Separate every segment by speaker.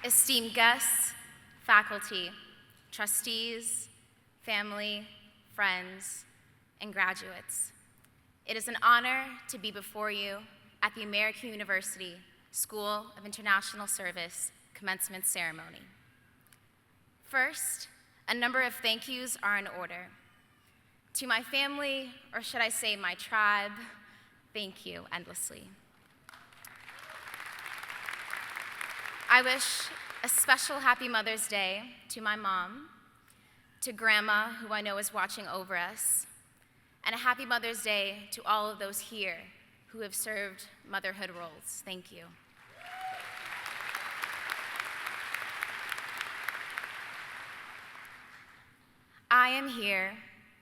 Speaker 1: esteemed guests, faculty, trustees, family, friends, and graduates. It is an honor to be before you at the American University School of International Service commencement ceremony. First, a number of thank yous are in order. To my family, or should I say my tribe, thank you endlessly. I wish a special happy Mother's Day to my mom, to Grandma, who I know is watching over us, and a happy Mother's Day to all of those here who have served motherhood roles. Thank you. I am here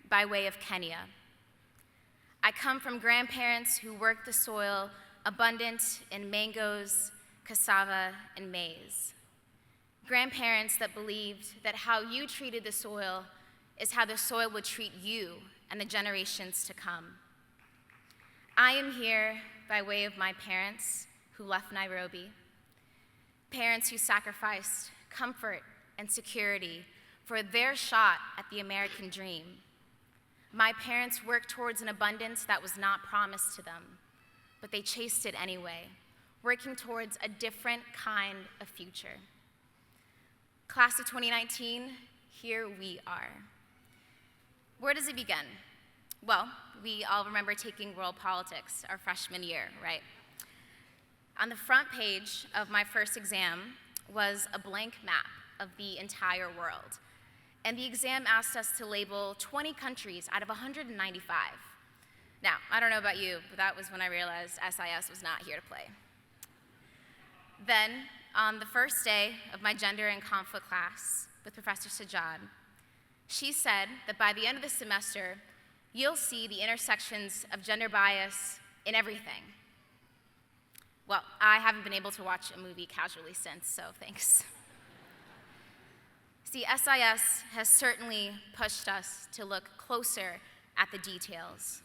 Speaker 1: by way of Kenya. I come from grandparents who worked the soil abundant in mangoes, cassava, and maize. Grandparents that believed that how you treated the soil is how the soil would treat you and the generations to come. I am here by way of my parents who left Nairobi, parents who sacrificed comfort and security for their shot at the American dream. My parents worked towards an abundance that was not promised to them, but they chased it anyway, working towards a different kind of future. Class of 2019, here we are. Where does it begin? Well, we all remember taking world politics our freshman year, right? On the front page of my first exam was a blank map of the entire world. And the exam asked us to label 20 countries out of 195. Now, I don't know about you, but that was when I realized SIS was not here to play. Then, on the first day of my gender and conflict class with Professor Sajad, she said that by the end of the semester, you'll see the intersections of gender bias in everything. Well, I haven't been able to watch a movie casually since, so thanks. See, SIS has certainly pushed us to look closer at the details,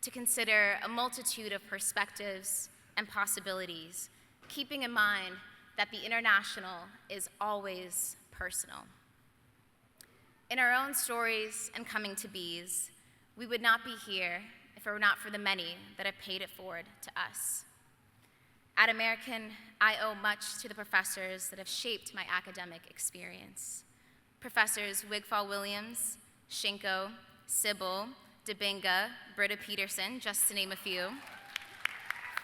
Speaker 1: to consider a multitude of perspectives and possibilities, keeping in mind that the international is always personal. In our own stories and coming to be's, we would not be here if it were not for the many that have paid it forward to us. At American, I owe much to the professors that have shaped my academic experience. Professors Wigfall Williams, Shinko, Sybil, Debinga, Britta Peterson, just to name a few.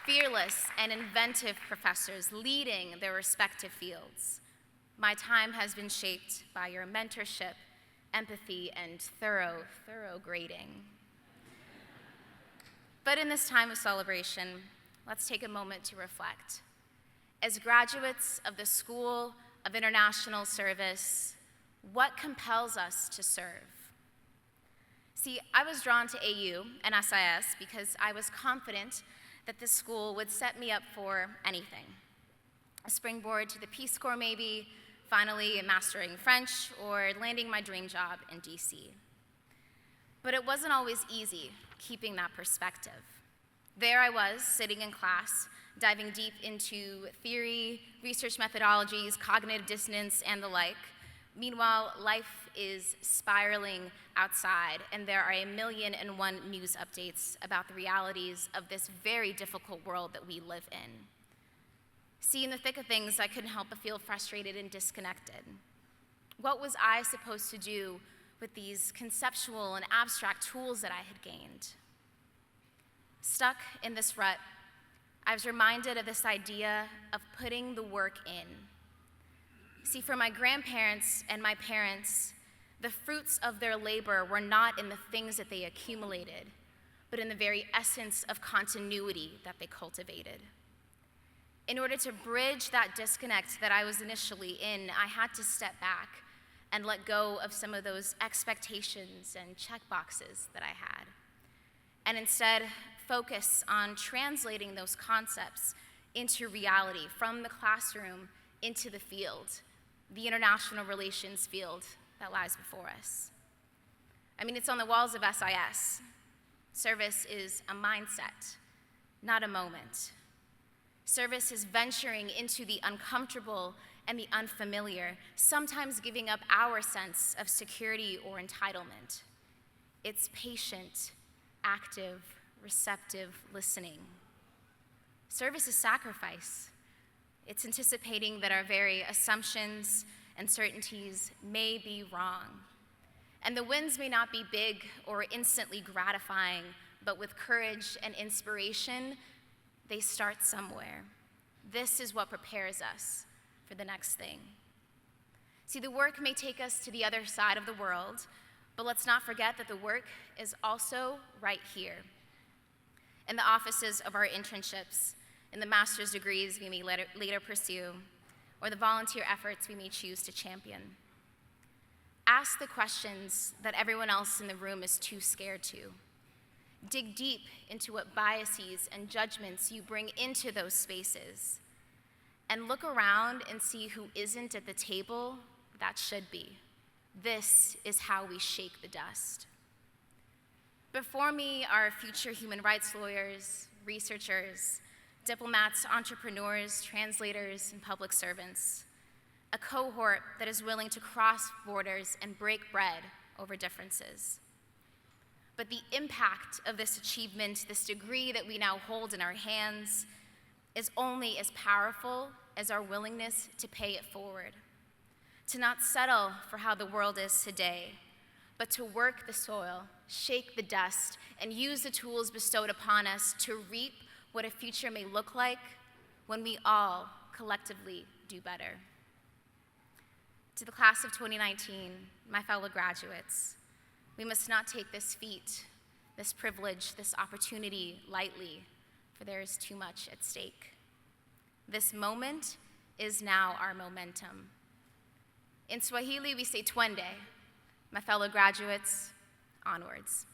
Speaker 1: Fearless and inventive professors leading their respective fields. My time has been shaped by your mentorship, empathy, and thorough grading. But in this time of celebration, let's take a moment to reflect. As graduates of the School of International Service, what compels us to serve? See, I was drawn to AU and SIS because I was confident that this school would set me up for anything. A springboard to the Peace Corps maybe, finally mastering French, or landing my dream job in DC. But it wasn't always easy keeping that perspective. There I was, sitting in class, diving deep into theory, research methodologies, cognitive dissonance, and the like. Meanwhile, life is spiraling outside, and there are 1,000,001 news updates about the realities of this very difficult world that we live in. See, in the thick of things, I couldn't help but feel frustrated and disconnected. What was I supposed to do with these conceptual and abstract tools that I had gained? Stuck in this rut, I was reminded of this idea of putting the work in. See, for my grandparents and my parents, the fruits of their labor were not in the things that they accumulated, but in the very essence of continuity that they cultivated. In order to bridge that disconnect that I was initially in, I had to step back and let go of some of those expectations and checkboxes that I had, and instead focus on translating those concepts into reality from the classroom into the field, the international relations field that lies before us. I mean, it's on the walls of SIS. Service is a mindset, not a moment. Service is venturing into the uncomfortable and the unfamiliar, sometimes giving up our sense of security or entitlement. It's patient, active, receptive listening. Service is sacrifice. It's anticipating that our very assumptions and certainties may be wrong. And the wins may not be big or instantly gratifying, but with courage and inspiration, they start somewhere. This is what prepares us for the next thing. See, the work may take us to the other side of the world, but let's not forget that the work is also right here, in the offices of our internships, in the master's degrees we may later pursue, or the volunteer efforts we may choose to champion. Ask the questions that everyone else in the room is too scared to. Dig deep into what biases and judgments you bring into those spaces. And look around and see who isn't at the table that should be. This is how we shake the dust. Before me are future human rights lawyers, researchers, diplomats, entrepreneurs, translators, and public servants. A cohort that is willing to cross borders and break bread over differences. But the impact of this achievement, this degree that we now hold in our hands, is only as powerful as our willingness to pay it forward. To not settle for how the world is today, but to work the soil, shake the dust, and use the tools bestowed upon us to reap what a future may look like when we all collectively do better. To the class of 2019, my fellow graduates, we must not take this feat, this privilege, this opportunity lightly, for there is too much at stake. This moment is now our momentum. In Swahili, we say twende. My fellow graduates, onwards.